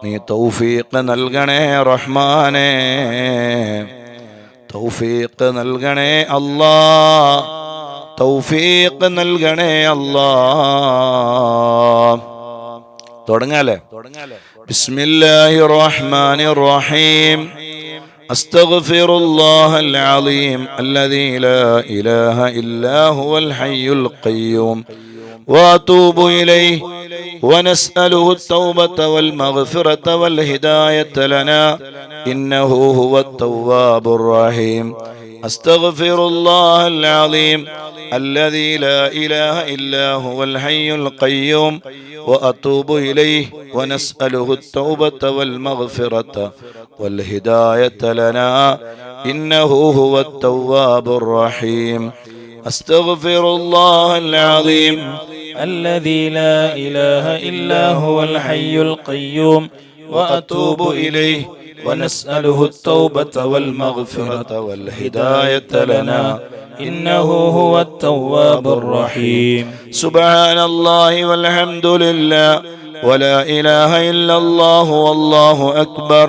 നീ തൗഫീഖ് നൽകണേ റഹ്മാനേ, തൗഫീഖ് നൽകണേ അല്ലാ, തൗഫീഖ് നൽകണേ അല്ലാ. തുടങ്ങാലേ? ബിസ്മില്ലാഹിർ റഹ്മാനിർ റഹീം. അസ്തഗ്ഫിറുല്ലാഹൽ അലീം അല്ലദീ ലാ ഇലാഹ ഇല്ലാ ഹുവൽ ഹയ്യുൽ ഖയ്യൂം وأتوب إليه ونسأله التوبة والمغفرة والهداية لنا إنه هو التواب الرحيم. أستغفر الله العظيم الذي لا إله إلا هو الحي القيوم وأتوب إليه ونسأله التوبة والمغفرة والهداية لنا إنه هو التواب الرحيم. أستغفر الله العظيم الذي لا إله إلا هو الحي القيوم وأتوب إليه ونسأله التوبة والمغفرة والهداية لنا إنه هو التواب الرحيم. سبحان الله والحمد لله ولا إله إلا الله والله أكبر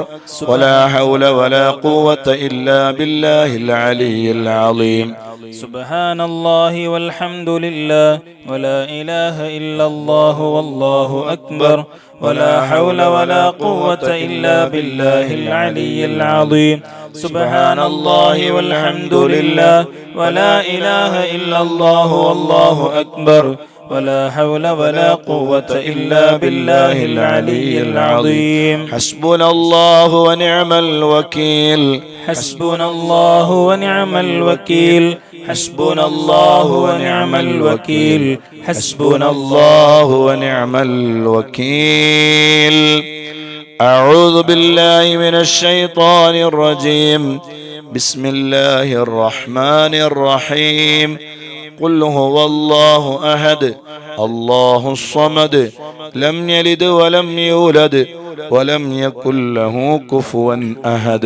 ولا حول ولا قوة إلا بالله العلي العظيم. سبحان الله والحمد لله ولا إله إلا الله والله أكبر ولا حول ولا قوة إلا بالله العلي العظيم. سبحان الله والحمد لله ولا إله إلا الله والله أكبر ولا حول ولا قوة إلا بالله العلي العظيم. حسبنا الله ونعم الوكيل. حسبنا الله ونعم الوكيل. حسبنا الله ونعم الوكيل. حسبنا الله ونعم الوكيل. أعوذ بالله من الشيطان الرجيم. بسم الله الرحمن الرحيم. قل هو الله أحد الله الصمد لم يلد ولم يولد ولم يكن له كفوا أحد.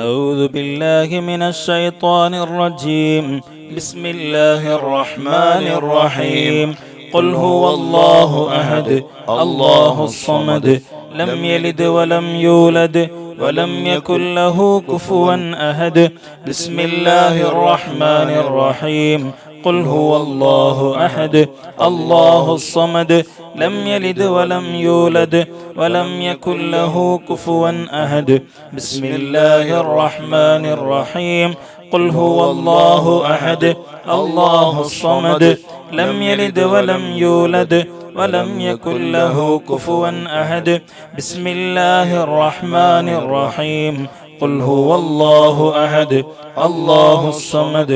أعوذ بالله من الشيطان الرجيم. بسم الله الرحمن الرحيم. قل هو الله أحد الله الصمد لم يلد ولم يولد ولم يكن له كفوا أحد. بسم الله الرحمن الرحيم. قل هو الله أحد الله الصمد لم يلد ولم يولد ولم يكن له كفوا أحد. بسم الله الرحمن الرحيم. قل هو الله أحد الله الصمد لم يلد ولم يولد ولم يكن له كفوا أحد. بسم الله الرحمن الرحيم. قل هو الله أحد الله الصمد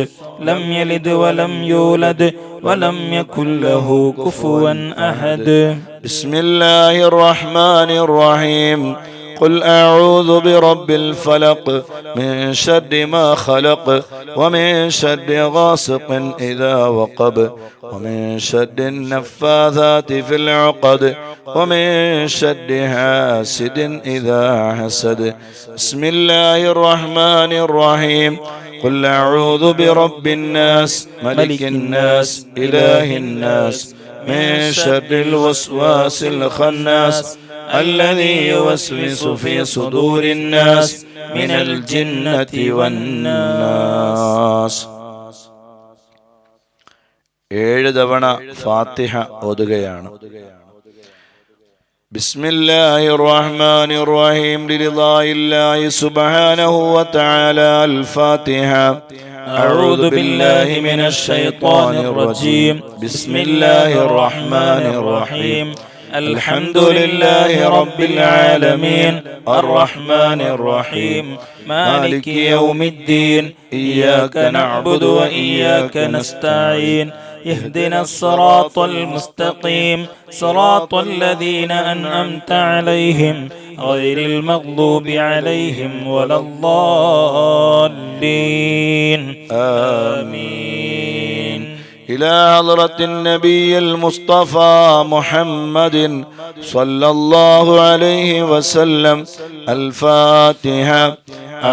لم يلد ولم يولد ولم يكن له كفوا أحد. بسم الله الرحمن الرحيم. قل أعوذ برب الفلق من شر ما خلق ومن شر غاسق إذا وقب ومن شر النفاثات في العقد ومن شر حاسد إذا حسد. بسم الله الرحمن الرحيم. قل أعوذ برب الناس ملك الناس إله الناس من شر الوسواس الخناس الذي يوسوس في صدور الناس من الجنة والناس. 7 തവണ ഫാത്തിഹ ഓതുകയാണ്. بسم الله الرحمن الرحيم. لرضاء الله سبحانه وتعالى. الفاتحة. أعوذ بالله من الشيطان الرجيم. بسم الله الرحمن الرحيم. الحمد لله رب العالمين الرحمن الرحيم مالك يوم الدين إياك نعبد وإياك نستعين اهدنا الصراط المستقيم صراط الذين أنعمت عليهم غير المغضوب عليهم ولا الضالين آمين. إلى حضرة النبي المصطفى محمد صلى الله عليه وسلم. الفاتحة.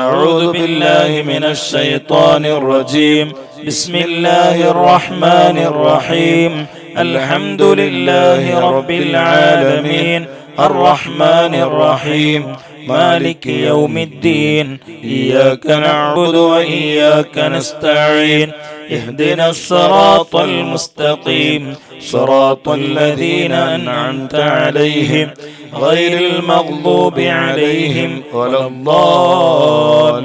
أعوذ بالله من الشيطان الرجيم. بسم الله الرحمن الرحيم. الحمد لله رب العالمين الرحمن الرحيم مالك يوم الدين إياك نعبد وإياك نستعين اهدنا الصراط المستقيم صراط الذين أنعمت عليهم غير المغضوب عليهم ولا الضالين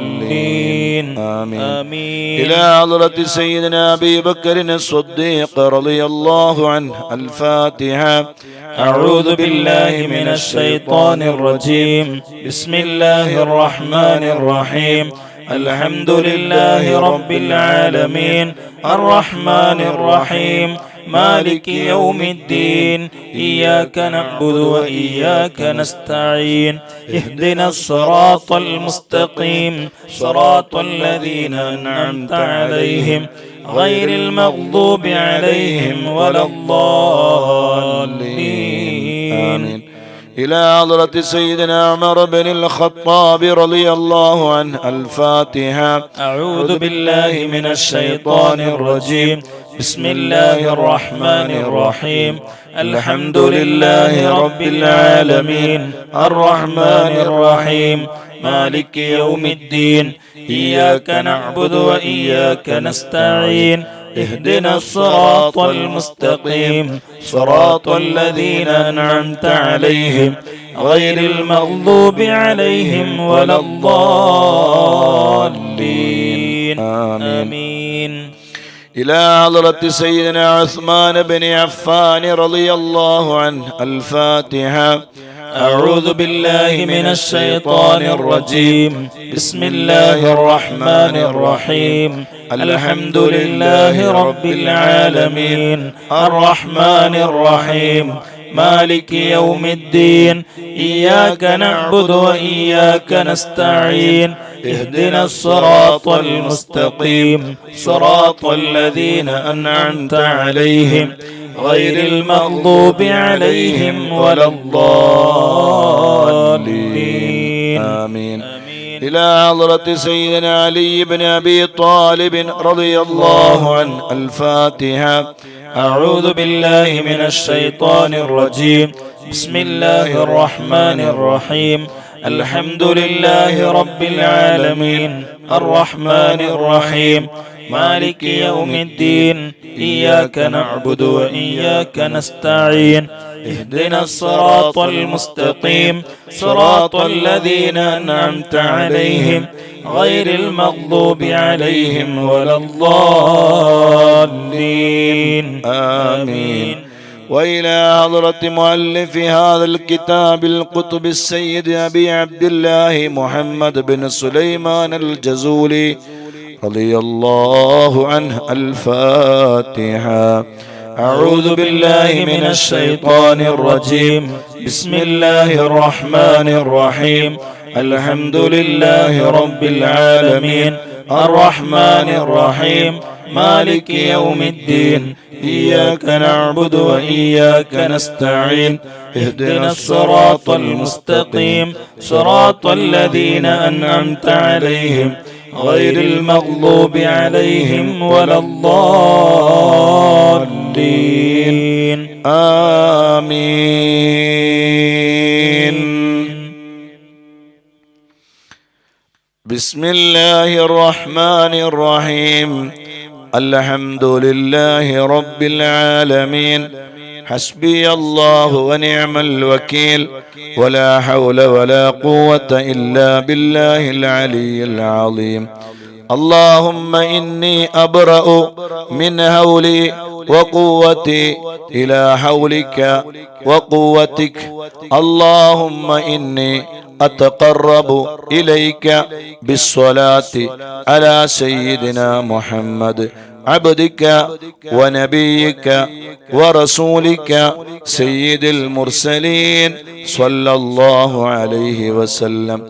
آمين. إلى حضرة سيدنا أبي بكر الصديق رضي الله عنه الفاتحة. أعوذ بالله من الشيطان الرجيم بسم الله الرحمن الرحيم الحمد لله رب العالمين الرحمن الرحيم مالك يوم الدين إياك نعبد وإياك نستعين اهدنا الصراط المستقيم صراط الذين أنعمت عليهم غير المغضوب عليهم ولا الضالين آمين. إلى حضرة سيدنا عمر بن الخطاب رضي الله عنه الفاتحة. أعوذ بالله من الشيطان الرجيم بسم الله الرحمن الرحيم الحمد لله رب العالمين الرحمن الرحيم مالك يوم الدين إياك نعبد وإياك نستعين اهدنا الصراط المستقيم صراط الذين أنعمت عليهم غير المغضوب عليهم ولا الضالين آمين. إلى حضرة سيدنا عثمان بن عفان رضي الله عنه الفاتحة. أعوذ بالله من الشيطان الرجيم بسم الله الرحمن الرحيم الحمد لله رب العالمين الرحمن الرحيم مالك يوم الدين إياك نعبد وإياك نستعين اهدنا الصراط المستقيم صراط الذين أنعمت عليهم غير المغضوب عليهم ولا الضالين آمين. إلى حضرة سيدنا علي بن أبي طالب رضي الله عنه الفاتحة. أعوذ بالله من الشيطان الرجيم بسم الله الرحمن الرحيم الحمد لله رب العالمين الرحمن الرحيم مالك يوم الدين إياك نعبد وإياك نستعين اهدنا الصراط المستقيم صراط الذين أنعمت عليهم غير المغضوب عليهم ولا الضالين آمين. وإلى حضرة مؤلف هذا الكتاب القطب السيد أبي عبد الله محمد بن سليمان الجزولي رضي الله عنه الفاتحة. أعوذ بالله من الشيطان الرجيم بسم الله الرحمن الرحيم الحمد لله رب العالمين الرحمن الرحيم مالك يوم الدين إياك نعبد وإياك نستعين اهدنا الصراط المستقيم صراط الذين أنعمت عليهم غير المغضوب عليهم ولا الضالين آمين. بسم الله الرحمن الرحيم الحمد لله رب العالمين حسبي الله ونعم الوكيل ولا حول ولا قوة إلا بالله العلي العظيم. اللهم إني أبرأ من هولي وقوتي إلى حولك وقوتك. اللهم إني أتقرب إليك بالصلاة على سيدنا محمد عبدك ونبيك ورسولك سيد المرسلين صلى الله عليه وسلم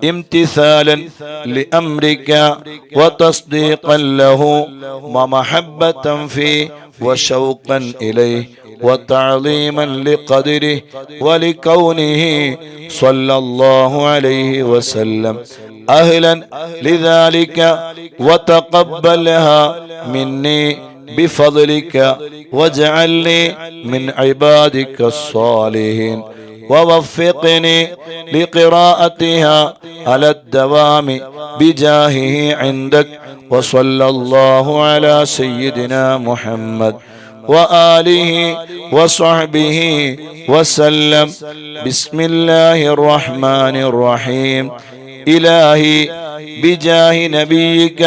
امتثالا لأمرك وتصديقا له ومحبة فيه وشوقا إليه وتعظيما لقدره ولكونه صلى الله عليه وسلم أهلا لذلك وتقبلها مني بفضلك واجعلني من عبادك الصالحين ووفقني لقراءتها على الدوام بجاهه عندك. وصلى الله على سيدنا محمد وآله وصحبه وسلم. بسم الله الرحمن الرحيم. إلهي بجاه نبيك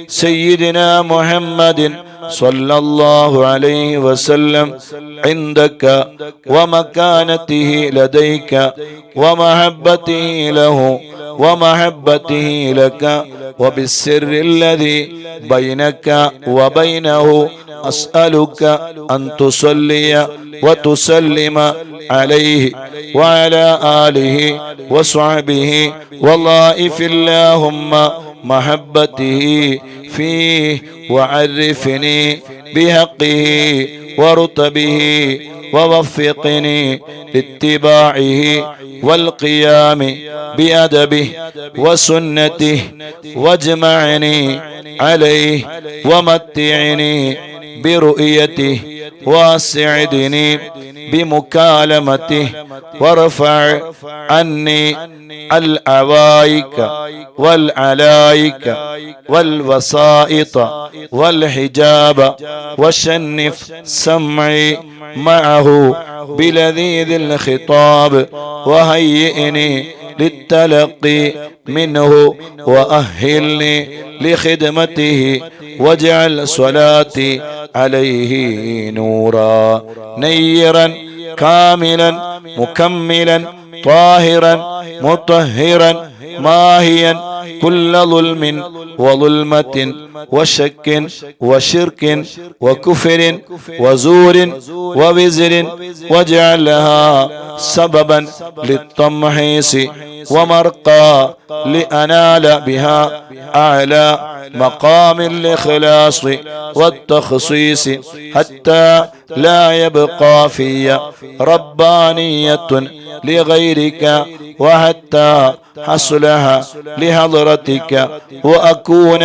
سيدنا محمد صلى الله عليه وسلم عندك ومكانته لديك ومحبته له ومحبته لك وبالسر الذي بينك وبينه أسألك أن تصلي وتسلم عليه وعلى آله وصحبه وضائف اللهم محبته فيه وعرفني بحقه ورتبه ووفقني لاتباعه والقيام بأدبه وسنته واجمعني عليه ومتعني برؤيته واسعدني بمكالمته وارفع عني العوائك والعلايك والوسائط والحجاب وشنف سمعي معه بلذيذ الخطاب وهيئني للتلقي منه وأهلني لخدمته واجعل صلاتي عليه نورا نيرا كاملا مكملا طاهرا مطهرا ماهيا كل ظلم وظلمة وشك وشرك وكفر وزور ووزر واجعلها سببا للتمحيص ومرقى لأنال بها أعلى مقام الإخلاص والتخصيص حتى لا يبقى في ربانية لغيرك وحتى حصلها لحضرتك وأكون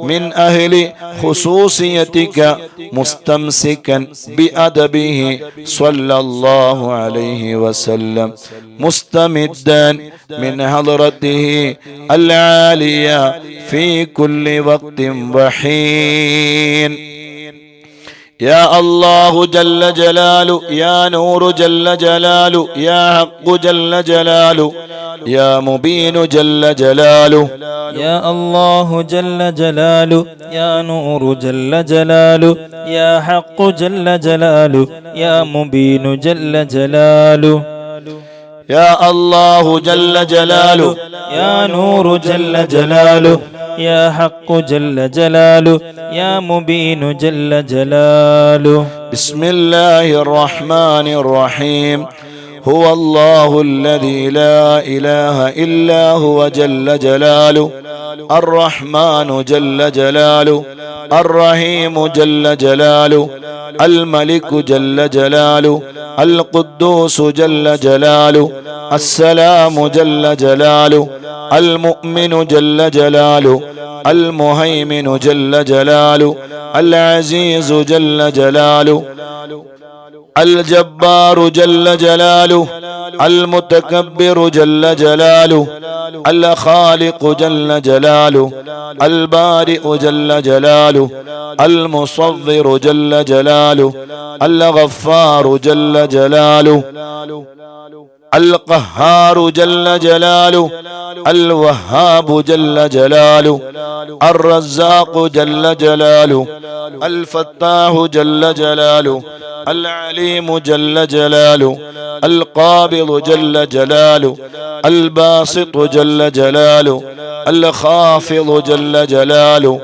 من أهل خصوصيتك مستمسكا بأدبه صلى الله عليه وسلم مستمدا من حضرته العالية في كل وقت وحين. يا الله جل جلاله يا نور جل جلاله يا حق جل جلاله يا مبين جل جلاله يا الله جل جلاله يا نور جل جلاله يا حق جل جلاله يا مبين جل جلاله يا الله جل جلاله يا نور جل جلاله يا حق جل جلاله يا مبين جل جلاله. بسم الله الرحمن الرحيم. هو الله الذي لا إله إلا هو جل جلاله الرحمن جل جلاله الرحيم جل جلاله الملك جل جلاله القدوس جل جلاله السلام جل جلاله المؤمن جل جلاله المهيمن جل جلاله العزيز جل جلاله الجبار جل جلاله المتكبر جل جلاله الخالق جل جلاله البارئ جل جلاله المصور جل جلاله الغفار جل جلاله القهار جل جلاله الوهاب جل جلاله الرزاق جل جلاله الفتاح جل جلاله العليم جل جلاله القابض جل جلاله الباسط جل جلاله الخافض جل جلاله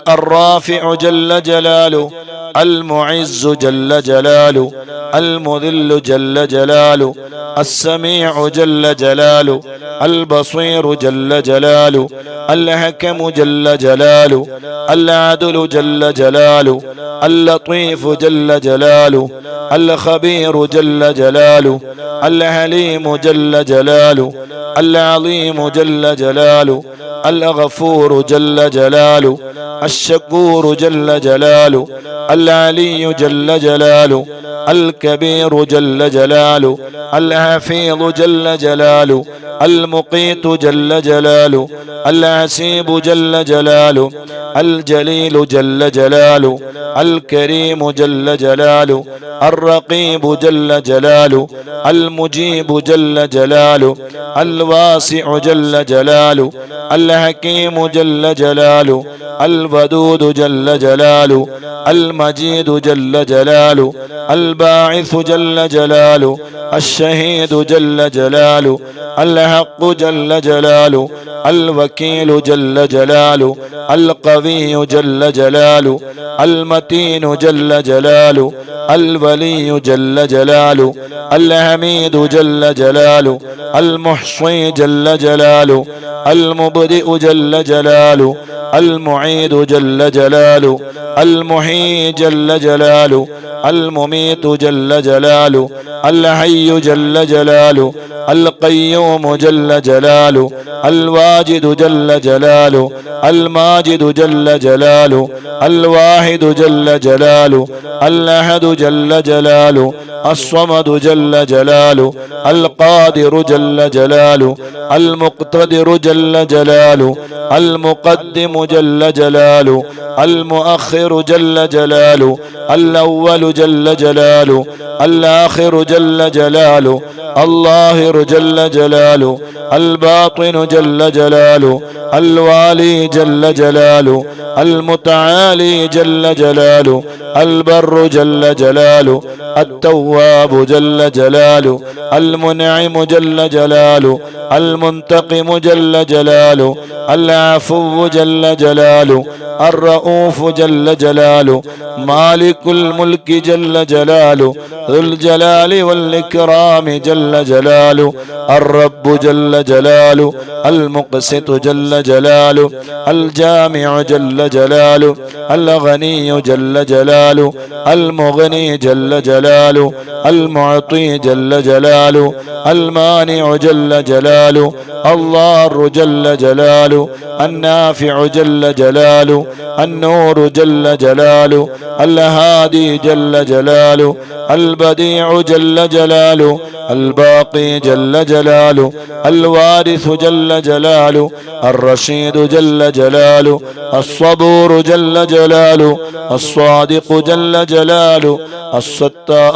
الرافع جل جلاله المعز جل جلاله المذل جل جلاله السميع جل جلاله البصير جل جلاله الحكم جل جلاله العدل جل جلاله اللطيف جل جلاله الخبير جل جلاله الحليم جل جلاله العظيم جل جلاله الغفور جل جلاله جلاله الشكور جل جلاله العلي جل جلاله الكبير جل جلاله الحفيظ جل جلاله المقيت جل جلاله العسيب جل جلاله الجليل جل جلاله الكريم جل جلاله الرقيب جل جلاله المجيب جل جلاله الواسع جل جلاله الحكيم جل جلاله الودود جل جلاله المجيد جل جلاله الباعث جل جلاله الشهيد جل جلاله الحق جل جلاله الوكيل جل جلاله القوي جل جلاله المتين جل جلاله الولي جل جلاله الحميد جل جلاله المحصي جل جلاله المبدئ جل جلاله المعيد جل جلاله المحيي جل جلاله المميت جل جلاله الحي جل جلاله القيوم جل جلاله الواجد جل جلاله الماجد جل جلاله الواحد جل جلاله الأحد جل جلاله الصمد جل جلاله القادر جل جلاله المقتدر جل جلاله المقدم جل جلاله المؤخر جل جلاله الأول جل جلاله الآخر جل جلاله الظاهر جل جلاله الباطن جل جلاله الوالي جل جلاله المتعالي جل جلاله البر جل جلاله التواب جل جلاله المنعم جل جلاله المنتقم جل جلاله العفو جل جلاله الرؤوف جل جلاله مالك الملك جل جلاله ذو الجلال والإكرام جل جلاله الرب جل جلاله المقسط جل جلاله الجامع جل جلاله الغني جل جلاله المغني جل جلاله المعطي جل جلاله المانع جل جلاله الضار جل جلاله النافع جل جلاله النور جل جلاله الهادي جل جلاله البديع جل جلاله الباقي جل جلاله الوارث جل جلاله الرشيد جل جلاله الصبور جل جلاله الصادق جل جلاله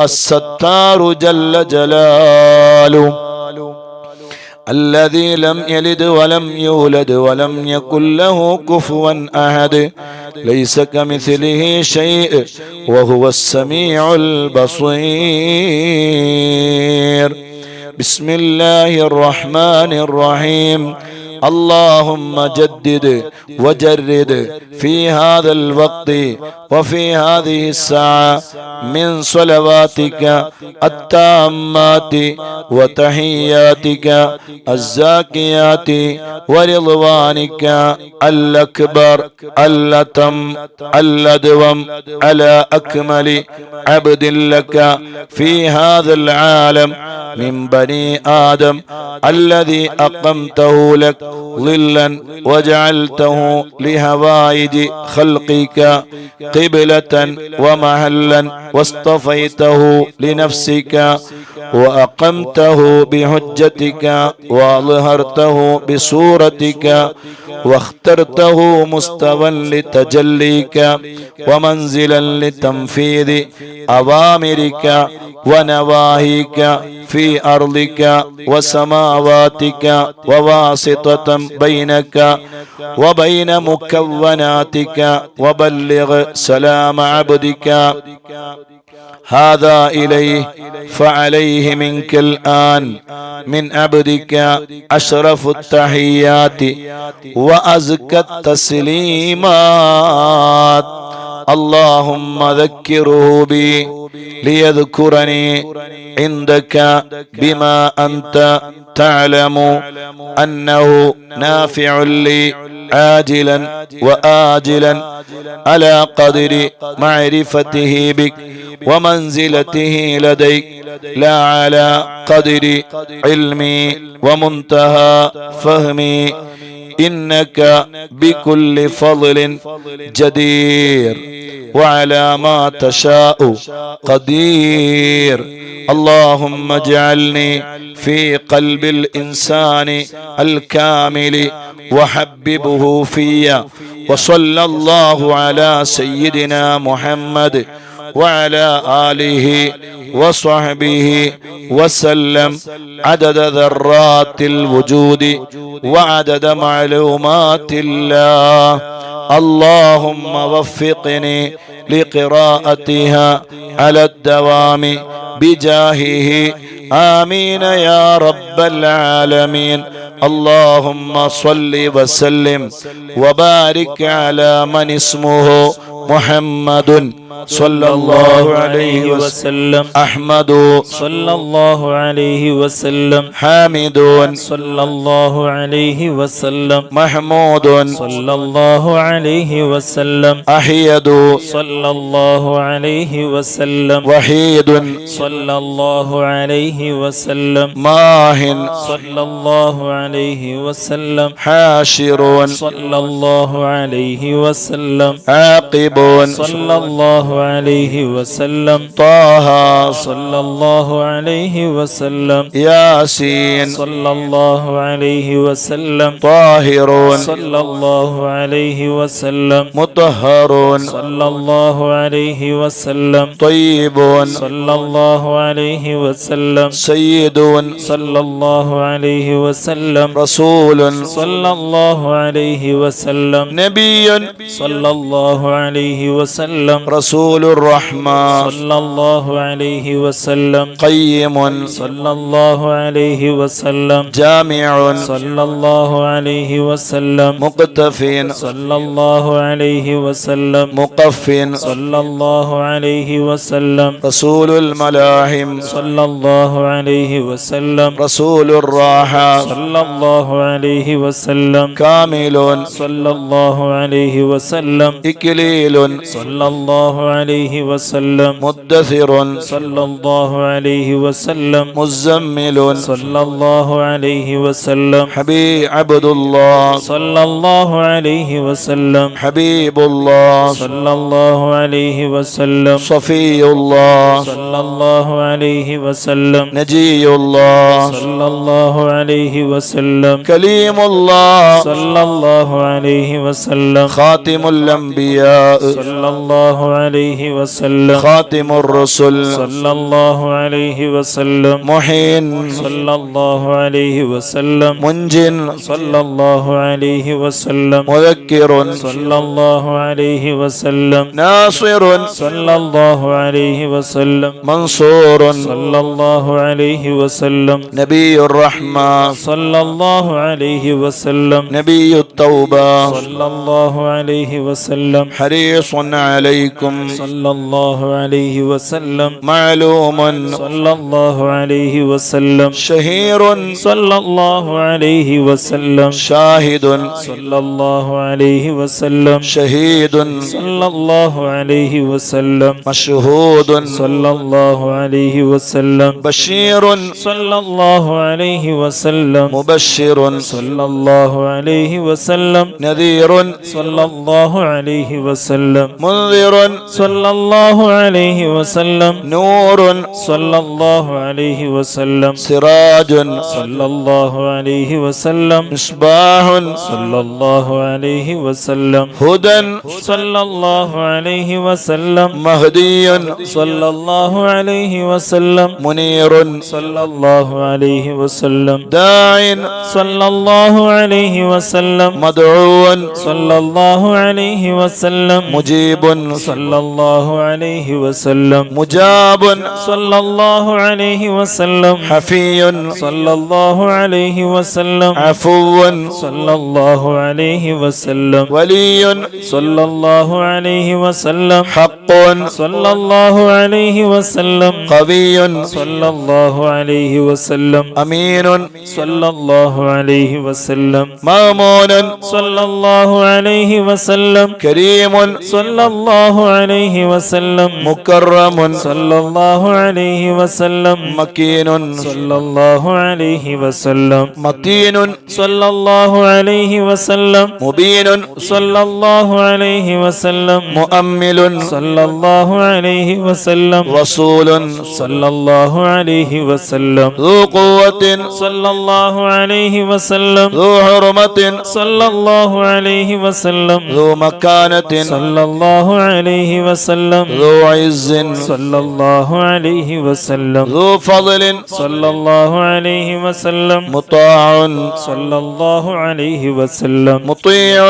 الستار جل جلاله الذي لم يلد ولم يولد ولم يكن له كفوا أحد ليس كمثله شيء وهو السميع البصير. بسم الله الرحمن الرحيم. اللهم جدد وجرد في هذا الوقت وفي هذه الساعة من صلواتك التامات وتحياتك الزاكيات ورضوانك الأكبر الأتم الأدوم على أكمل عبد لك في هذا العالم من بني آدم الذي أقمته لك ظلا وجعلته لهوائج خلقك قبلة ومحلا واصطفيته لنفسك وأقمته بحجتك وأظهرته بصورتك واخترته مستوى لتجليك ومنزلا لتنفيذ أوامرك ونواهيك في أرضك وسماواتك وواسطة بينك وبين مكوناتك وبلغ سلام عبدك هذا إليه فعليه منك الآن من عبدك أشرف التحيات وأزكى التسليمات. اللهم ذكره بي ليذكرني عندك بما أنت تعلم أنه نافع لي عاجلا وآجلا على قدر معرفته بك ومنزلته لديك لا على قدر علمي ومنتهى فهمي إنك بكل فضل جدير وعلى ما تشاء قدير. اللهم اجعلني في قلب الإنسان الكامل وحببه في. وصلى الله على سيدنا محمد وعلى آله وصحبه وسلم عدد ذرات الوجود وعدد معلومات الله. اللهم وفقني لقراءتها على الدوام بجاهه آمين يا رب العالمين. اللهم صل وسلم وبارك على من اسمه محمد صلى الله عليه وسلم، أحمد صلى الله عليه وسلم، حامد صلى الله عليه وسلم، محمود صلى الله عليه وسلم، أحيد صلى الله عليه وسلم، وحيد صلى الله عليه وسلم، ماه صلى الله عليه وسلم، حاشر صلى الله عليه وسلم، عاقب صلى الله عليه وسلم، طه صلى الله عليه وسلم، ياسين صلى الله عليه وسلم، طاهر صلى الله عليه وسلم، مطهر صلى الله عليه وسلم، طيب صلى الله عليه وسلم، سيد صلى الله عليه وسلم، رسول صلى الله عليه وسلم، نبي صلى الله عليه وسلم، رسول الرحمة صلى الله عليه وسلم، قيم صلى الله عليه وسلم، جامع صلى الله عليه وسلم، مقتف صلى الله عليه وسلم، مقف صلى الله عليه وسلم، رسول الملاحم صلى الله عليه وسلم، رسول الراحة صلى الله عليه وسلم، كامل صلى الله عليه وسلم، إكليل صلى الله عليه وسلم، مدثر صلى الله عليه وسلم، مزمل صلى الله عليه وسلم، حبيب عبد الله صلى الله عليه وسلم، حبيب الله صلى الله عليه وسلم، صفي الله صلى الله عليه وسلم، نجي الله صلى الله عليه وسلم، كليم الله صلى الله عليه وسلم، خاتم الأنبياء صلى الله عليه وسلم، خاتم الرسل صلى الله عليه وسلم، محين صلى الله عليه وسلم، منج صلى الله عليه وسلم، مذكر صلى الله عليه وسلم، ناصر صلى الله عليه وسلم، منصور صلى الله عليه وسلم، نبي الرحمة صلى الله عليه وسلم، نبي التوبة صلى الله عليه وسلم، حريص عليكم صلى الله عليه وسلم، معلوم صلى الله عليه وسلم، شهير صلى الله عليه وسلم، شاهد صلى الله عليه وسلم، شهيد صلى الله عليه وسلم، مشهود صلى الله عليه وسلم، بشير صلى الله عليه وسلم، مبشر صلى الله عليه وسلم، نذير صلى الله عليه وسلم، منذر صلى الله عليه وسلم، نور صلى الله عليه وسلم، سراج صلى الله عليه وسلم، مصباح صلى الله عليه وسلم، هدى صلى الله عليه وسلم، مهدي صلى الله عليه وسلم، منير صلى الله عليه وسلم، داع صلى الله عليه وسلم، مدعو صلى الله عليه وسلم، مجيب صلى الله عليه وسلم، مجاب صلى الله عليه وسلم، حفي صلى الله عليه وسلم، عفو صلى الله عليه وسلم، ولي صلى الله عليه وسلم، حق صلى الله عليه وسلم، قوي صلى الله عليه وسلم، أمين صلى الله عليه وسلم، مامون صلى الله عليه وسلم، كريم صلى الله عليه وسلم مكرم صلى الله عليه وسلم مكين صلى الله عليه وسلم متين صلى الله عليه وسلم مبين صلى الله عليه وسلم مؤمل صلى الله عليه وسلم رسول صلى الله عليه وسلم ذو قوة صلى الله عليه وسلم ذو حرمة صلى الله عليه وسلم ذو مكانة صلى الله عليه وسلم ذو عز صلى الله عليه وسلم ذو فضل صلى الله عليه وسلم مطاع صلى الله عليه وسلم مطيع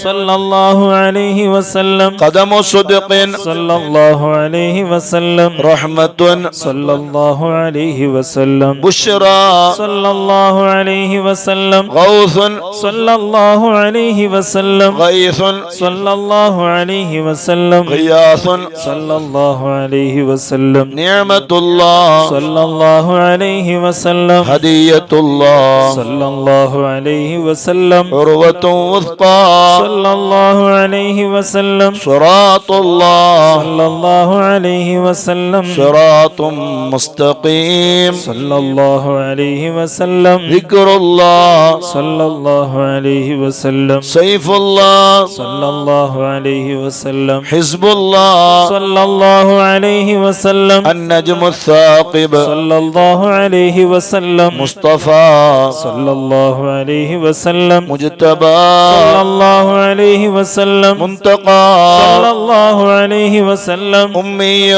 صلى الله عليه وسلم قدم صدق صلى الله عليه وسلم رحمة صلى الله عليه وسلم بشرى صلى الله عليه وسلم غوث صلى الله عليه وسلم غيث صلى الله عليه وسلم غياث صلى الله عليه وسلم نعمة الله صلى الله عليه وسلم هدية الله صلى الله عليه وسلم عروة وثقى صلى الله عليه وسلم صراط الله صلى الله عليه وسلم صراط مستقيم صلى الله عليه وسلم ذكر الله صلى الله عليه وسلم سيف الله صلى الله عليه وسلم حزب الله صلى الله عليه وسلم النجم الثاقب صلى الله عليه وسلم مصطفى صلى الله عليه وسلم مجتبى صلى الله عليه وسلم منتقى صلى الله عليه وسلم أمي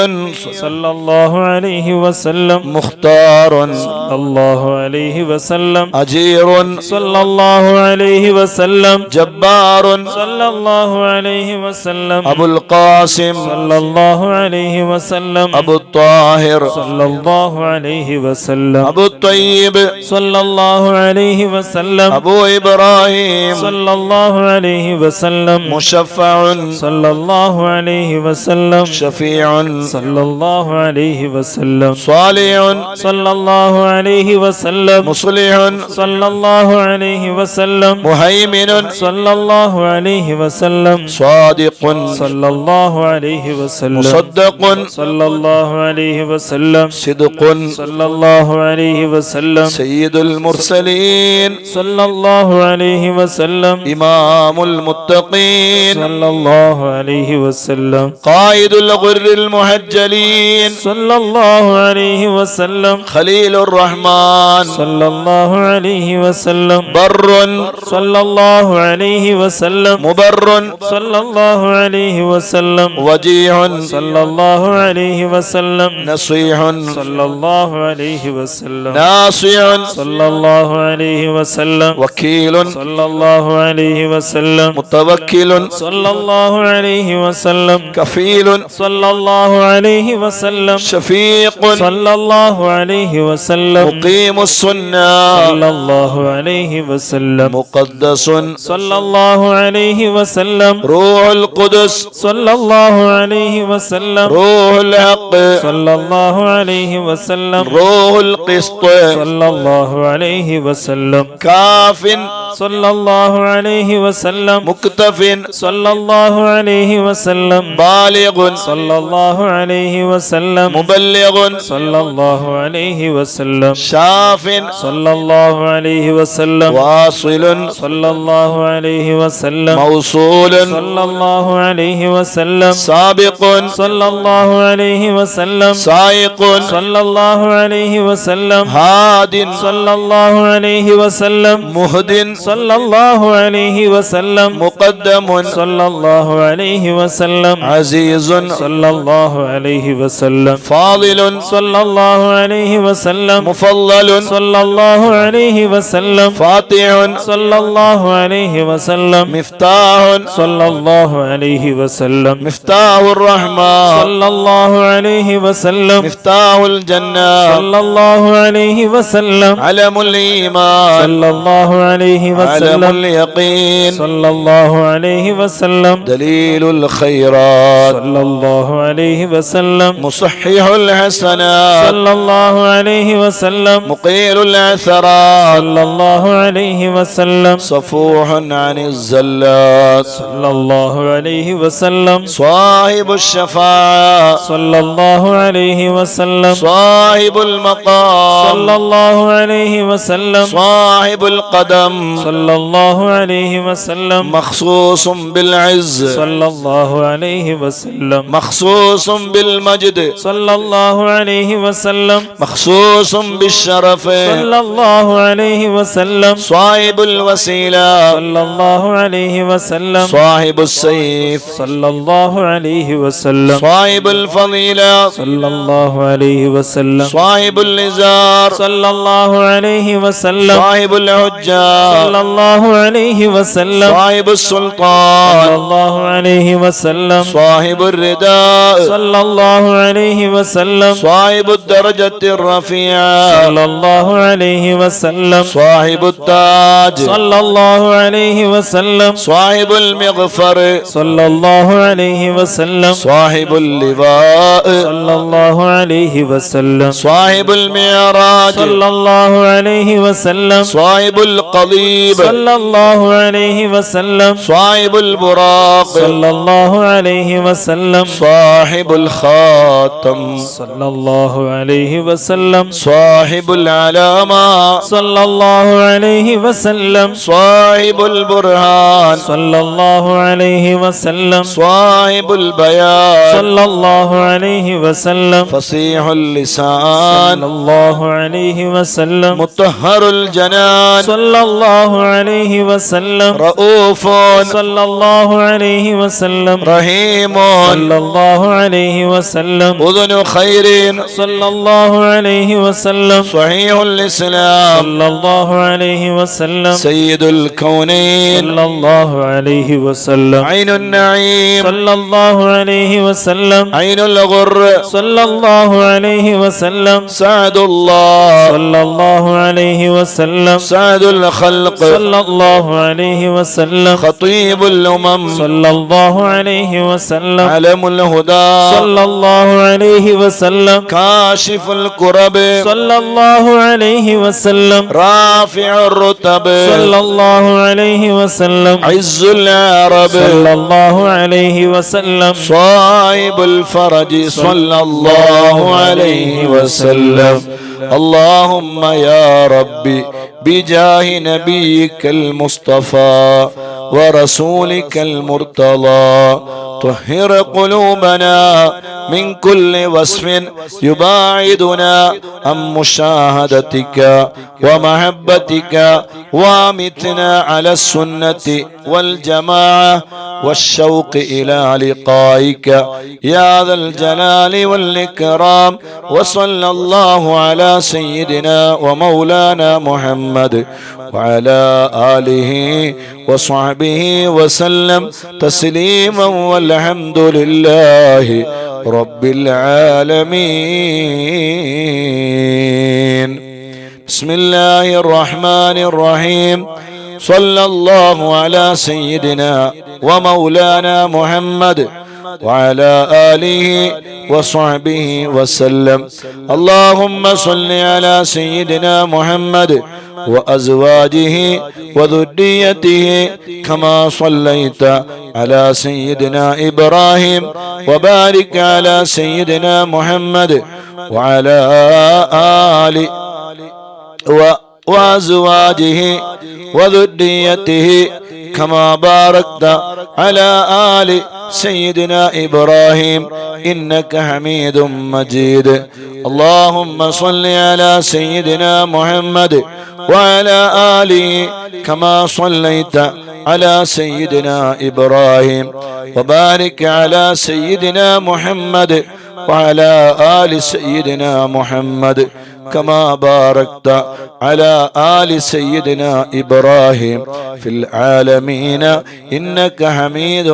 صلى الله عليه وسلم مختار صلى الله عليه وسلم أجير صلى الله عليه وسلم جبار صلى الله عليه وسلم أبو القاسم صلى الله عليه وسلم أبو الطاهر صلى الله عليه وسلم أبو الطيب صلى الله عليه وسلم أبو إبراهيم صلى الله عليه وسلم مشفع صلى الله عليه وسلم شفيع صلى الله عليه وسلم صالح صلى الله عليه وسلم مصلح صلى الله عليه وسلم مهيمن صلى الله عليه وسلم صادق صلى الله عليه وسلم مصدق صلى الله عليه وسلم صدق صلى الله عليه وسلم سيد المرسلين صلى الله عليه وسلم إمام المتقين صلى الله عليه وسلم قائد الغر المحجلين صلى الله عليه وسلم خليل الرحمن صلى الله عليه وسلم بر صلى الله عليه وسلم مبر صلى الله عليه وسلم وجيع صلى الله عليه وسلم نصيح صلى الله عليه وسلم ناصع صلى الله عليه وسلم وكيل صلى الله عليه وسلم متوكل صلى الله عليه وسلم كفيل صلى الله عليه وسلم شفيق صلى الله عليه وسلم مقيم السنة صلى الله عليه وسلم مقدس صلى الله عليه وسلم روح القدس صلى الله عليه وسلم روح الحق صلى الله عليه وسلم روح القسط صلى الله عليه وسلم كاف صلى الله عليه وسلم مكتف صلى الله عليه وسلم بالغ صلى الله عليه وسلم مبلغ صلى الله عليه وسلم شاف صلى الله عليه وسلم واصل صلى الله عليه وسلم موصول صلى الله عليه وسلم سابق صلى الله عليه وسلم سائق صلى الله عليه وسلم هاد صلى الله عليه وسلم مهد صلى الله عليه وسلم مقدم صلى الله عليه وسلم عزيز صلى الله عليه وسلم فاضل صلى الله عليه وسلم مفضل صلى الله عليه وسلم فاتح صلى الله عليه وسلم مفتاح صلى الله عليه وسلم مفتاح الرحمن صلى الله عليه وسلم مفتاح الجنة صلى الله عليه وسلم علم الإيمان صلى الله عليه عليه علم وسلم اليقين صلى الله عليه وسلم دليل الخيرات صلى الله عليه وسلم مصحح الحسنات صلى الله عليه وسلم مقيل العثرات صلى الله عليه وسلم صفوح عن الزلات صلى الله عليه وسلم صاحب الشفاعة صلى الله عليه وسلم صاحب المقام صلى الله عليه وسلم صاحب القدم صلى الله عليه وسلم مخصوص بالعز صلى الله عليه وسلم مخصوص بالمجد صلى الله عليه وسلم مخصوص بالشرف صلى الله عليه وسلم صاحب الوسيلة صلى الله عليه وسلم صاحب السيف صلى الله عليه وسلم صاحب الفضيلة صلى الله عليه وسلم صاحب الإزار صلى الله عليه وسلم صاحب الحجة صلى الله عليه وسلم صاحب صلى السلطان الله عليه وسلم صاحب الرداء صلى الله عليه وسلم صاحب الدرجة الرفيعة صلى الله عليه وسلم صاحب التاج صلى الله عليه وسلم صاحب المغفر صلى الله عليه وسلم صاحب اللواء صلى الله عليه وسلم صاحب المعراج صلى الله عليه وسلم صاحب القضيب صلى الله عليه وسلم صاحب البراق صلى الله عليه وسلم صاحب الخاتم صلى الله عليه وسلم صاحب العلامة صلى الله عليه وسلم صاحب البرهان صلى الله عليه وسلم صاحب البيان صلى الله عليه وسلم فصيح صلى اللسان الله عليه وسلم مطهر الجنان صلى الله عليه وسلم رؤوف صلى الله عليه وسلم رحيم صلى الله عليه وسلم أذن خير صلى الله عليه وسلم صحيح الإسلام صلى الله عليه وسلم سيد الكونين صلى الله عليه وسلم عين النعيم صلى الله عليه وسلم عين الغر صلى الله عليه وسلم سعد الله صلى الله عليه وسلم سعد الخلق صلى الله عليه وسلم خطيب الأمم صلى الله عليه وسلم علم الهدى صلى الله عليه وسلم كاشف الكرب صلى الله عليه وسلم رافع الرتب صلى الله عليه وسلم عز العرب صلى الله عليه وسلم صاحب الفرج صلى الله عليه وسلم اللهم يا ربي بجاه نبيك المصطفى ورسولك المرتضى طهر قلوبنا من كل وصف يباعدنا عن مشاهدتك ومحبتك وامتنا على السنة والجماعة والشوق إلى لقائك يا ذا الجلال والإكرام وصلى الله على سيدنا ومولانا محمد وعلى آله وصحبه وسلم تسليما والحمد لله رب العالمين. بسم الله الرحمن الرحيم. صلى الله على سيدنا ومولانا محمد وعلى آله وصحبه وسلم. اللهم صل على سيدنا محمد وأزواجه وذريته كما صليت على سيدنا إبراهيم وبارك على سيدنا محمد وعلى آله وأزواجه وذريته كما باركت على آل سيدنا إبراهيم إنك حميد مجيد. اللهم صل على سيدنا محمد وعلى آله كما صليت على سيدنا إبراهيم وبارك على سيدنا محمد وعلى آل سيدنا محمد كما باركت على آل سيدنا إبراهيم في العالمين إنك حميد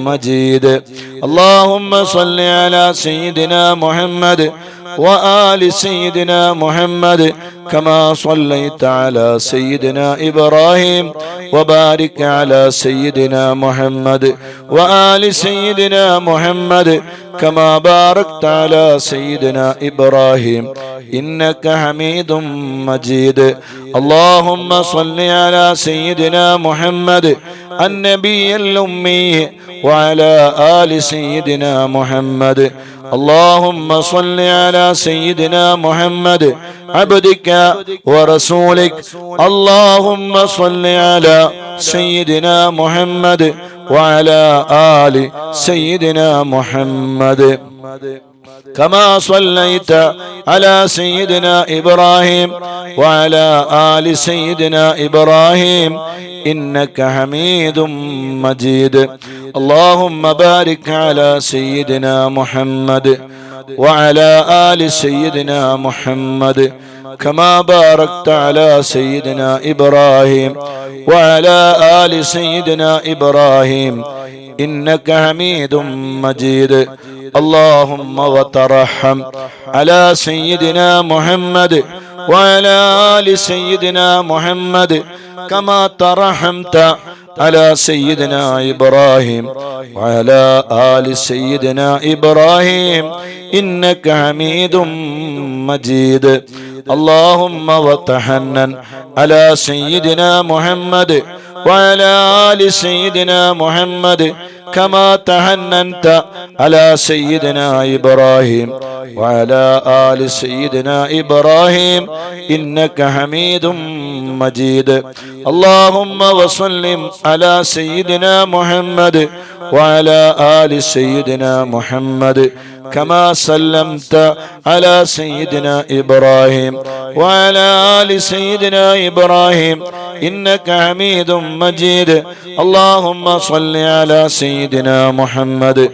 مجيد. اللهم صل على سيدنا محمد وآل سيدنا محمد كما صليت على سيدنا إبراهيم وبارك على سيدنا محمد وآل سيدنا محمد كما باركت على سيدنا إبراهيم إنك حميد مجيد. اللهم صل على سيدنا محمد النبي الأمي وعلى آل سيدنا محمد. اللهم صل على سيدنا محمد عبدك ورسولك. اللهم صل على سيدنا محمد وعلى آل سيدنا محمد كما صليت على سيدنا إبراهيم وعلى آل سيدنا إبراهيم إنك حميد مجيد. اللهم بارك على سيدنا محمد وعلى آل سيدنا محمد كما باركت على سيدنا إبراهيم وعلى آل سيدنا إبراهيم إنك حميد مجيد. اللهم وترحم على سيدنا محمد وعلى آل سيدنا محمد كما ترحمت على سيدنا إبراهيم وعلى آل سيدنا إبراهيم إنك حميد مجيد. اللهم وتحنن على سيدنا محمد وعلى آل سيدنا محمد كما تحننت على سيدنا إبراهيم وعلى آل سيدنا إبراهيم إنك حميد مجيد. اللهم وسلم على سيدنا محمد وعلى آل سيدنا محمد كما سلمت على سيدنا إبراهيم وعلى آل سيدنا إبراهيم إنك حميد مجيد. اللهم صل على سيدنا محمد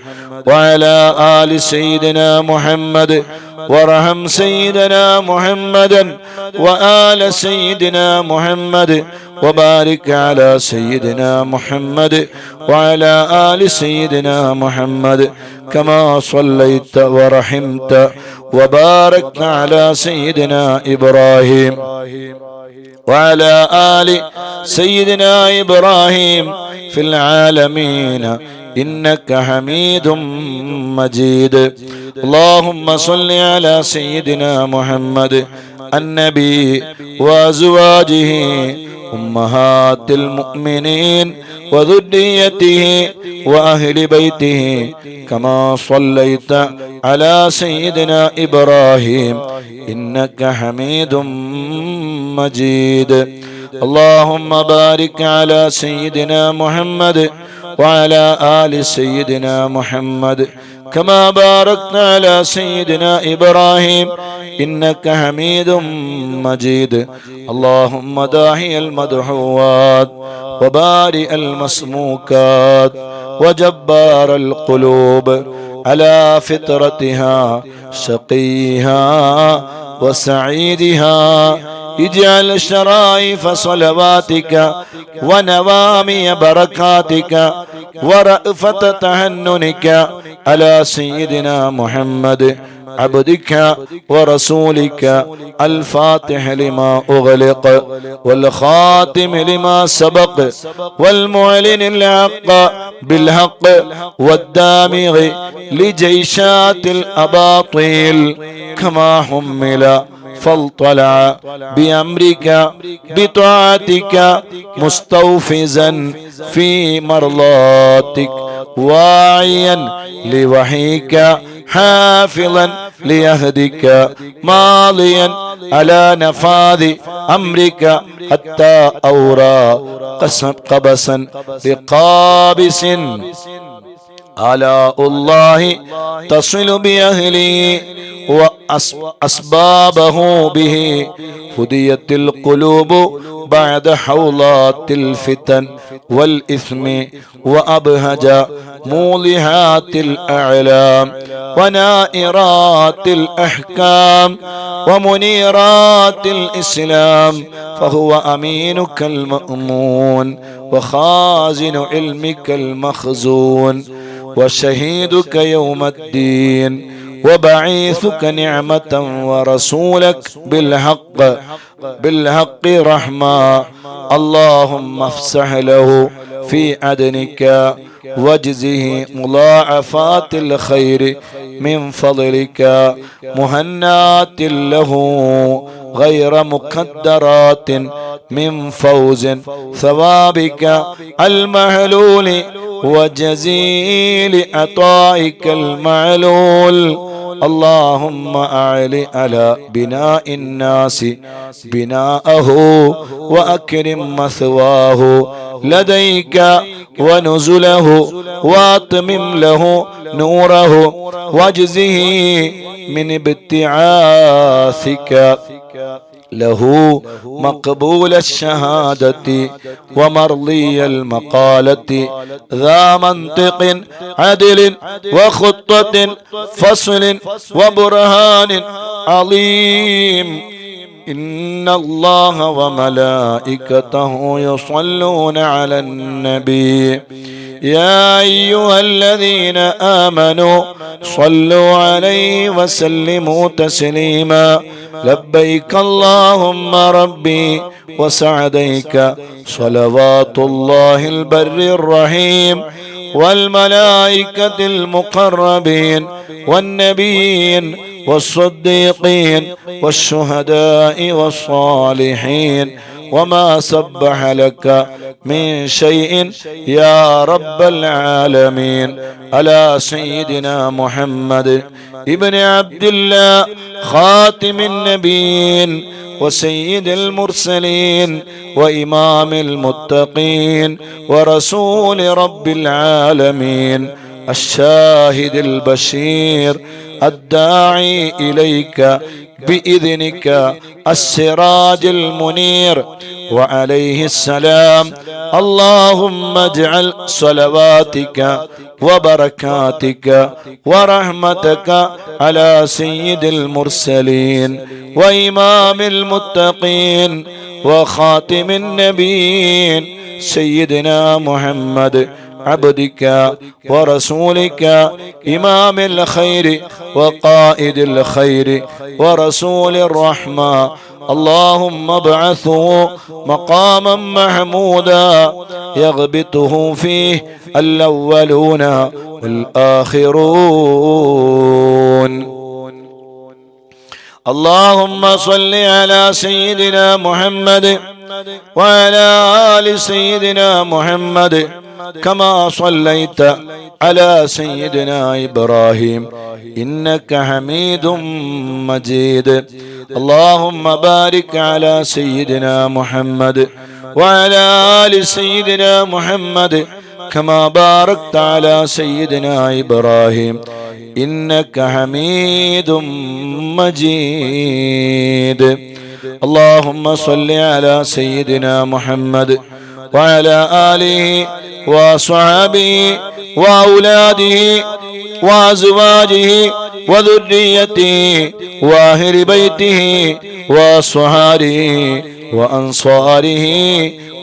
وعلى آل سيدنا محمد وارحم سيدنا محمدا وآل سيدنا محمد وبارك على سيدنا محمد وعلى آل سيدنا محمد كما صليت ورحمت وباركت على سيدنا إبراهيم وعلى آل سيدنا إبراهيم في العالمين إنك حميد مجيد. اللهم صل على سيدنا محمد النبي وأزواجه أمهات المؤمنين وذريته وأهل بيته كما صليت على سيدنا إبراهيم إنك حميد مجيد. اللهم بارك على سيدنا محمد وعلى آل سيدنا محمد كما باركت على سيدنا إبراهيم إنك حميد مجيد. اللهم داعي المدعوات وبارئ المسموكات وجبار القلوب على فطرتها شقيها وسعيدها اجعل شرائف صلواتك ونوامي بركاتك ورأفة تهننك على سيدنا محمد عبدك ورسولك الفاتح لما أغلق والخاتم لما سبق والمعلن الحق بالحق والدامغ لجيشات الأباطيل كما حمل فاطلع بأمرك بطاعتك مستوفزا في مرضاتك واعيا لوحيك حافظا ليهدك ماضيا على نفاذ أمرك حتى أورى قبسا لقابس آلاء الله تصل بأهله وأسبابه به هديت القلوب بعد حولات الفتن والإثم وأبهج مولهات الأعلام ونائرات الأحكام ومنيرات الإسلام فهو أمينك المأمون وخازن علمك المخزون وشهيدك يوم الدين وبعيثك نعمة ورسولك بالحق رحمة. اللهم افسح له في عدنك واجزه مضاعفات الخير من فضلك، مهنات له غير مقدرات من فوز ثوابك المهلول وجزيل عطائك المعلول. اللهم أعل على بناء الناس بناءه وأكرم مثواه لديك ونزله، واتمم له نوره واجزه من ابتعاثك له مقبول الشهادة ومرضي المقالة، ذا منطق عدل وخطة فصل وبرهان عظيم. إن الله وملائكته يصلون على النبي يا أيها الذين آمنوا صلوا عليه وسلموا تسليما. لبيك اللهم ربي وسعديك، صلوات الله البر الرحيم والملائكة المقربين والنبيين والصديقين والشهداء والصالحين، وما سبح لك من شيء يا رب العالمين، على سيدنا محمد ابن عبد الله خاتم النبيين وسيد المرسلين وإمام المتقين ورسول رب العالمين، الشاهد البشير الداعي إليك بإذنك، السراج المنير، وعليه السلام. اللهم اجعل صلواتك وبركاتك ورحمتك على سيد المرسلين وإمام المتقين وخاتم النبيين سيدنا محمد عبدك ورسولك، إمام الخير وقائد الخير ورسول الرحمة. اللهم ابعثه مقاما محمودا يغبطه فيه الأولون والآخرون. اللهم صل على سيدنا محمد وعلى آل سيدنا محمد كما صليت على سيدنا إبراهيم إنك حميد مجيد. اللهم بارك على سيدنا محمد وعلى آل سيدنا محمد كما باركت على سيدنا إبراهيم إنك حميد مجيد. اللهم صل على سيدنا محمد وعلى آله وصحبه وأولاده وأزواجه وذريته وأهل بيته وأصهاره وأنصاره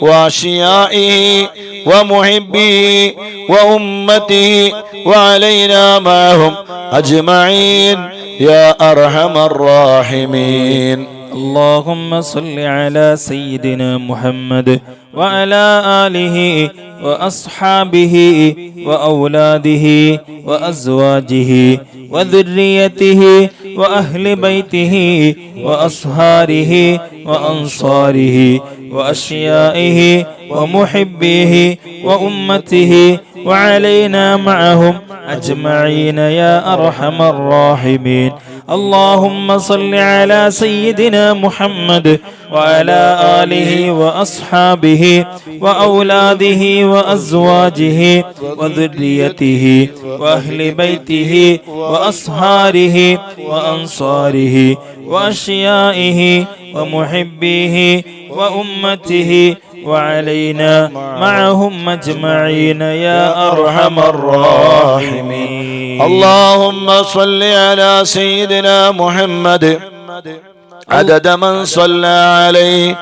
وأشيائه ومحبه وأمته وعلينا معهم أجمعين يا أرحم الراحمين. اللهم صل على سيدنا محمد وعلى آله وأصحابه وأولاده وأزواجه وذريته وأهل بيته وأصهاره وأنصاره وأشيائه ومحبيه وأمته وعلينا معهم أجمعين يا أرحم الراحمين. اللهم صل على سيدنا محمد وعلى آله وأصحابه وأولاده وأزواجه وذريته وأهل بيته وأصهاره وأنصاره وأشيائه ومحبيه وأمته وعلينا معهم أجمعين يا أرحم الراحمين. اللهم صل على سيدنا محمد عدد من صلى عليه،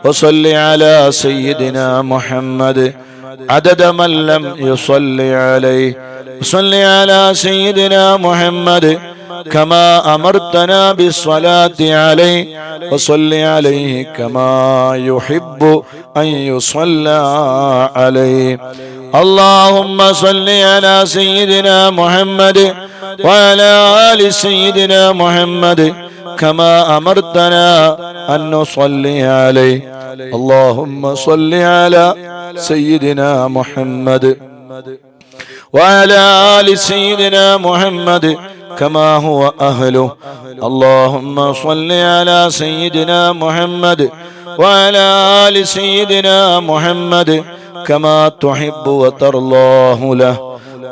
وصل على سيدنا محمد عدد من لم يصل عليه، وصل على سيدنا محمد كما أمرتنا بالصلاة عليه وصل عليه كما يحب أن يصلى عليه. اللهم صل على سيدنا محمد وعلى آل سيدنا محمد كما أمرتنا أن نصلي عليه. اللهم صل على سيدنا محمد وعلى آل سيدنا محمد كما هو أهله. اللهم صل على سيدنا محمد وعلى آل سيدنا محمد كما تحب وترضاه له.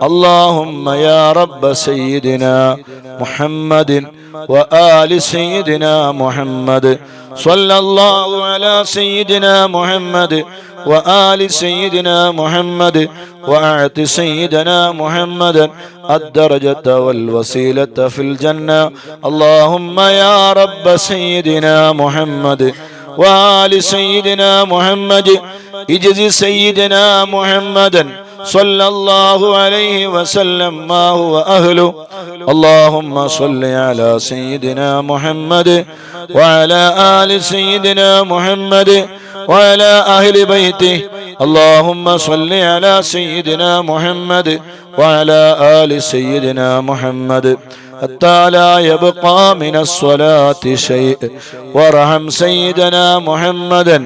اللهم يا رب سيدنا محمد وآل سيدنا محمد صلى الله على سيدنا محمد وآل سيدنا محمد وأعط سيدنا محمدا الدرجة والوسيلة في الجنة. اللهم يا رب سيدنا محمد وآل سيدنا محمد اجز سيدنا محمدا صلى الله عليه وسلم ما هو أهله. اللهم صل على سيدنا محمد وعلى آل سيدنا محمد وعلى أهل بيته. اللهم صل على سيدنا محمد وعلى آل سيدنا محمد حتى لا يبقى من الصلاة شيء. وارحم سيدنا محمدا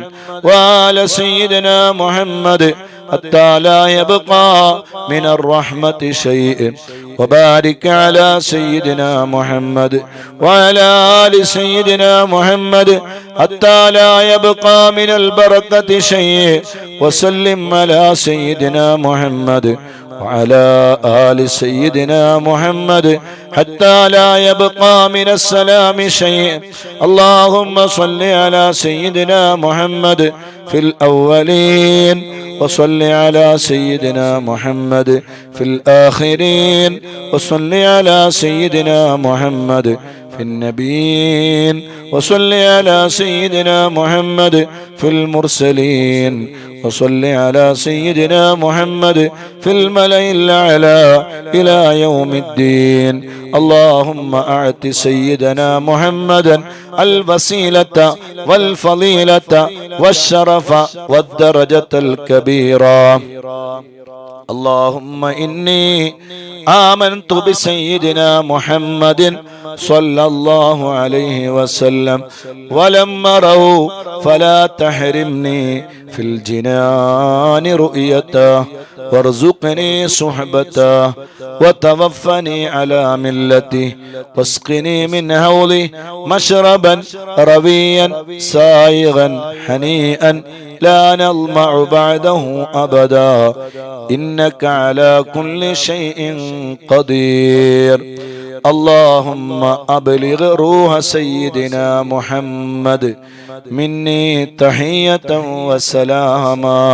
وآل سيدنا محمد حتى لا يبقى من الرحمة شيء. وبارك على سيدنا محمد وعلى آل سيدنا محمد حتى لا يبقى من البركة شيء. وسلم على سيدنا محمد وعلى آل سيدنا محمد حتى لا يبقى من السلام شيء. اللهم صل على سيدنا محمد في الأولين وصل على سيدنا محمد في الآخرين وصل على سيدنا محمد في النبيين وصل على سيدنا محمد في المرسلين وصل على سيدنا محمد في الملأ الأعلى إلى يوم الدين. اللهم أعط سيدنا محمدا الوسيلة والفضيلة والشرف والدرجة الكبيرة. اللهم إني آمنت بسيدنا محمد صلى الله عليه وسلم ولم أره فلا تحرمني في الجنان رؤيته وارزقني صحبته وتوفني على ملته واسقني من هوله مشربا رويا سائغا هنيئا لا نظمع بعده أبدا إنك على كل شيء قدير. اللهم أبلغ روح سيدنا محمد مني تحية وسلاما.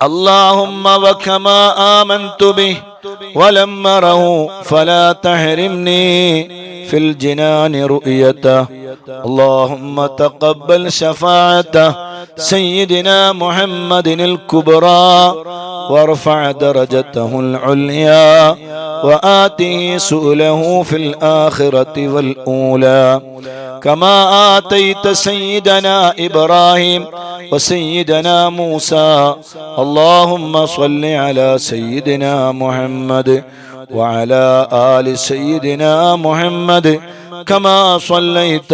اللهم وكما آمنت به ولم أره فلا تحرمني في الجنان رؤيته. اللهم تقبل شفاعة سيدنا محمد الكبرى وارفع درجته العليا وآته سؤله في الآخرة والأولى كما آتيت سيدنا إبراهيم وسيدنا موسى. اللهم صل على سيدنا محمد وعلى آل سيدنا محمد كما صليت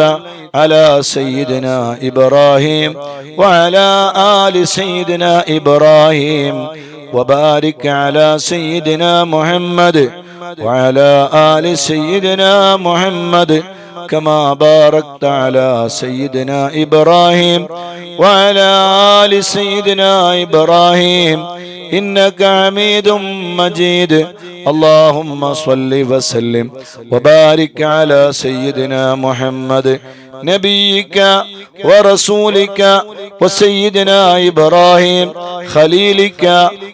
على سيدنا إبراهيم وعلى آل سيدنا إبراهيم وبارك على سيدنا محمد وعلى آل سيدنا محمد كما باركت على سيدنا إبراهيم وعلى آل سيدنا إبراهيم إنك حميد مجيد. اللهم صل وسلم وبارك على سيدنا محمد نبيك ورسولك وسيدنا إبراهيم خليلك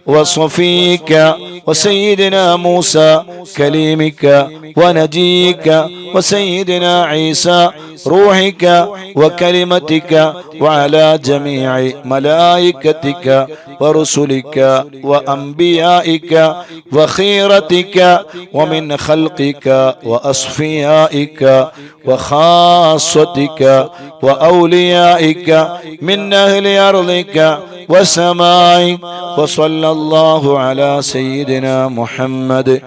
وصفيك وسيدنا موسى كليمك ونجيك وسيدنا عيسى روحك وكلمتك وعلى جميع ملائكتك ورسلك وأنبيائك وخيرتك ومن خلقك وأصفيائك وخاصتك وأوليائك من أهل أرضك وسمائك. وصلى الله على سيدنا محمد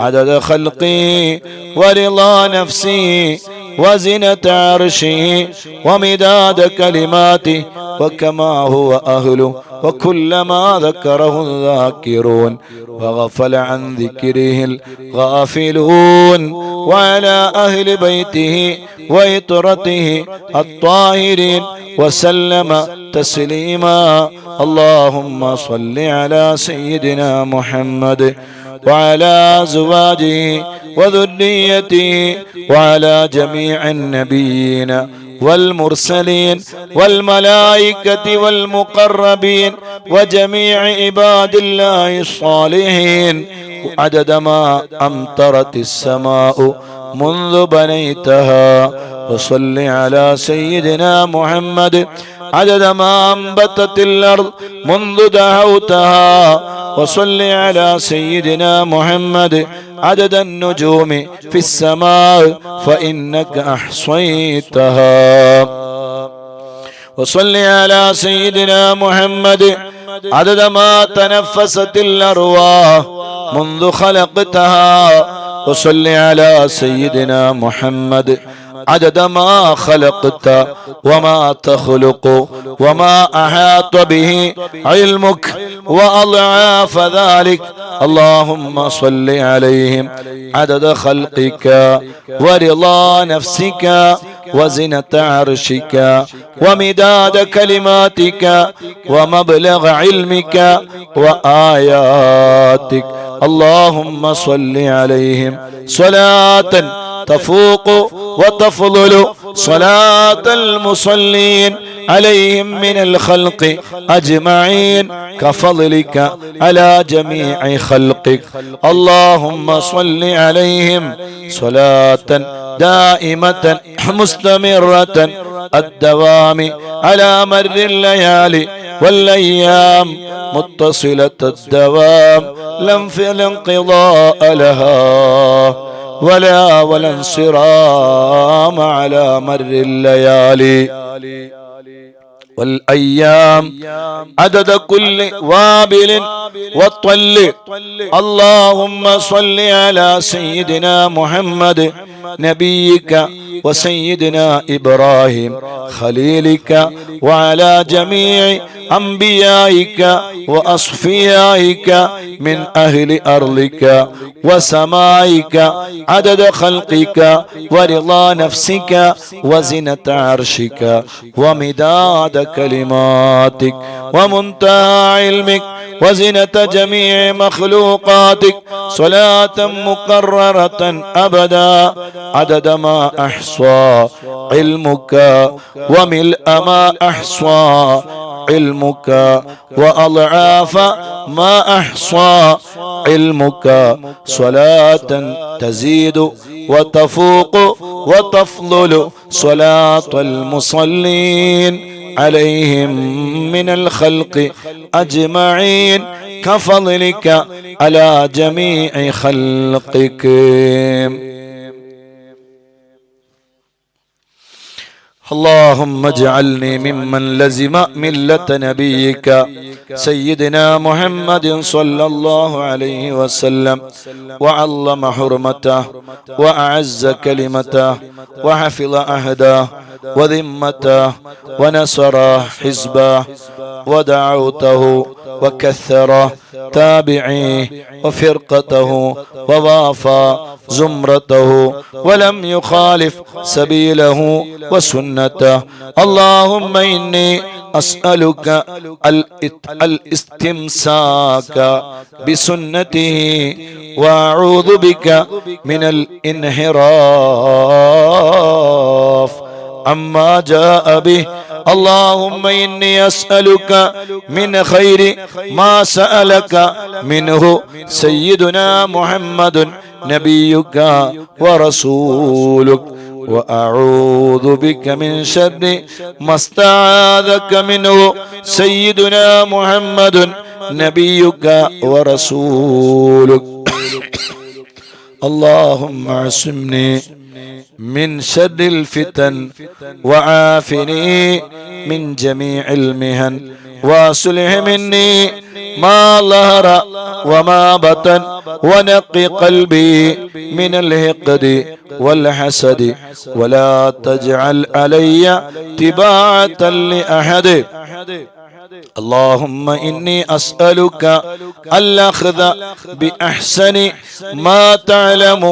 عدد خلقه ورضا نفسه وزنة عرشه ومداد كلماته وكما هو أهله وكلما ذكره الذاكرون وغفل عن ذكره الغافلون. وعلى أهل بيته وإطرته الطاهرين وسلم تسليما. اللهم صل على سيدنا محمد وعلى أزواجه وذريته وعلى جميع النبيين والمرسلين والملائكة والمقربين وجميع عباد الله الصالحين عدد ما أمطرت السماء منذ بنيتها. وصل على سيدنا محمد عدد ما أنبتت الأرض منذ دعوتها. وصل على سيدنا محمد عدد النجوم في السماء فإنك أحصيتها. وصل على سيدنا محمد عدد ما تنفست الأرواح منذ خلقتها. وصل على سيدنا محمد عدد ما خلقت وما تخلق وما أحاط به علمك وأضعاف ذلك. اللهم صل عليهم عدد خلقك ورضا نفسك وزنة عرشك ومداد كلماتك ومبلغ علمك وآياتك. اللهم صل عليهم صلاة تفوق وتفضل صلاة المصلين عليهم من الخلق أجمعين كفضلك على جميع خلقك. اللهم صل عليهم صلاة دائمة مستمرة الدوام على مر الليالي والأيام متصلة الدوام لا انقضاء لها ولا انصرام على مر الليالي والأيام عدد كل وابل والطل. اللهم صل على سيدنا محمد نبيك وسيدنا إبراهيم خليلك وعلى جميع أنبيائك وأصفيائك من أهل أرضك وسمائك عدد خلقك ورضا نفسك وزنة عرشك ومداد كلماتك ومنتهى علمك وزنة جميع مخلوقاتك صلاة مقررة أبدا عدد ما أحصى علمك وملء ما أحصى علمك وأضعاف ما أحصى علمك صلاة تزيد وتفوق وتفضل صلاة المصلين عليهم من الخلق أجمعين كفضلك على جميع خلقك. اللهم اجعلني ممن لزم ملة نبيك سيدنا محمد صلى الله عليه وسلم وعظم حرمته وأعز كلمته وحفظ عهده وذمته ونصر حزبه ودعوته وكثر تابعيه وفرقته وضاف زمرته ولم يخالف سبيله وسنته. اللهم إني أسألك الاستمساك بسنته وأعوذ بك من الانحراف عما جاء به. اللهم إني أسألك من خير ما سألك منه سيدنا محمد نبيك ورسولك، وأعوذ بك من شر ما استعاذك منه سيدنا محمد نبيك ورسولك. اللهم اعصمني من شر الفتن وعافني من جميع المهن، واصلح مني ما ظهر وما بطن، ونقي قلبي من الحقد والحسد، ولا تجعل علي تباعة لأحد. اللهم إني أسألك الأخذ بأحسن ما تعلم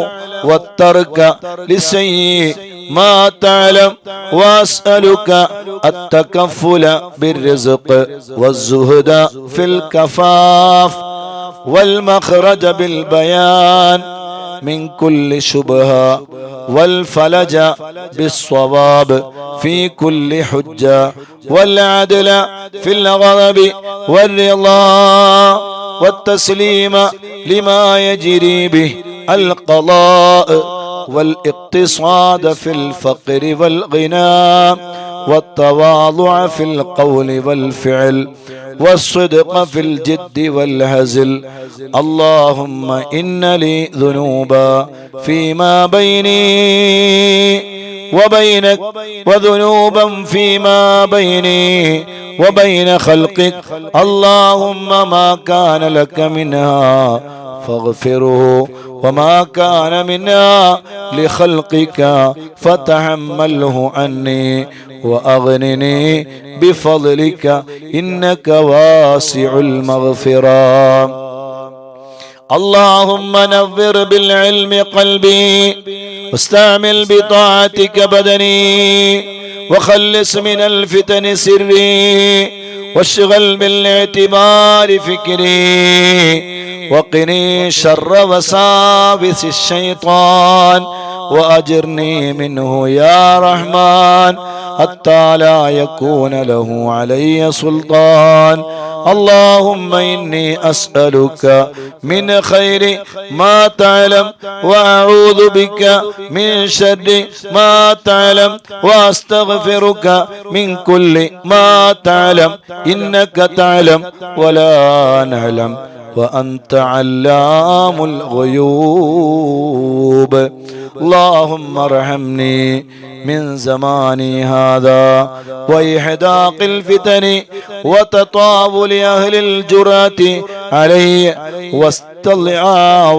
والترك لسيء ما تعلم، وأسألك التكفل بالرزق والزهد في الكفاف والمخرج بالبيان من كل شبهة، والفلج بالصواب في كل حجة، والعدل في الغضب والرضا، والتسليم لما يجري به القضاء، والاقتصاد في الفقر والغنى، والتواضع في القول والفعل، والصدق في الجد والهزل. اللهم إن لي ذنوبا فيما بيني وبينك، وذنوبا فيما بيني وبين خلقك. اللهم ما كان لك منها فاغفره، وما كان منها لخلقك فتحمله عني، وأغنني بفضلك إنك واسع المغفرة. اللهم نور بالعلم قلبي، واستعمل بطاعتك بدني، وخلص من الفتن سري، واشغل بالاعتبار فكري، وقني شر وساوس الشيطان، وأجرني منه يا رحمن حتى لا يكون له علي سلطان. اللهم إني أسألك من خير ما تعلم، وأعوذ بك من شر ما تعلم، وأستغفرك من كل ما تعلم، إنك تعلم ولا نعلم، وأنت علام الغيوب. اللهم ارحمني من زماني هذا وإحداق الفتن وتطاول أهل الجرأة علي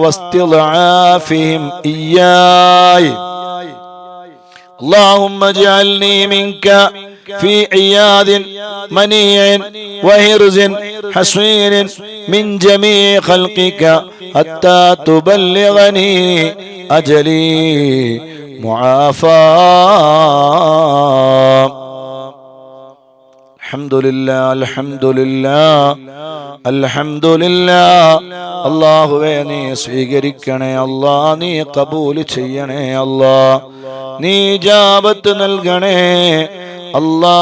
واستضعافهم إياي. اللهم اجعلني منك في عياذ منيع وهرز حصين من جميع خلقك حتى تبلغني أجلي معافى. الحمد لله الحمد لله الحمد لله. അല്ലാഹുവേ നീ സ്വീകരിക്കണേ അല്ലാ, നീ കബൂൽ ചെയ്യണേ അല്ലാ, നീ ഇജാബത്ത് നൽകണേ അല്ലാ.